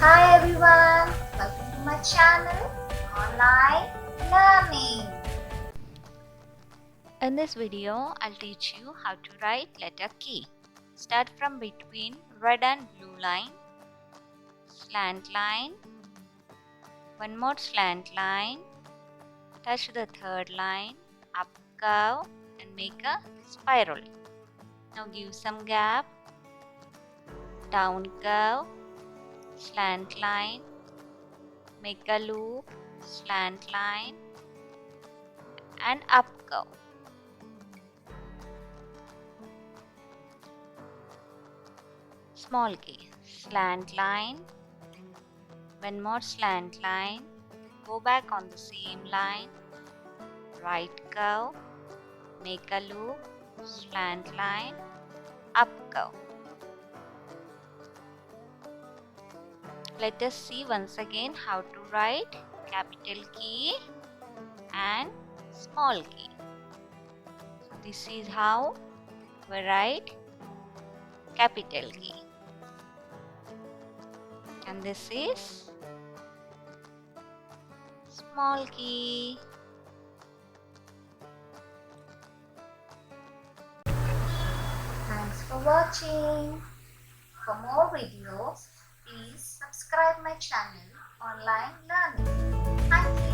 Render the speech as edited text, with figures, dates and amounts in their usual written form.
Hi everyone, welcome to my channel, Online Learning. In this video, I'll teach you how to write letter K. Start from between red and blue line, slant line, one more slant line, touch the third line, up curve and make a spiral. Now give some gap, down curve, slant line, make a loop, slant line and up curve. Small k, slant line, one more slant line, go back on the same line, right curve, make a loop, slant line, up curve. Let us see once again how to write capital K and small k. So this is how we write capital K. And this is small k. Thanks for watching. For more videos, please subscribe my channel, Online Learning. Thank you.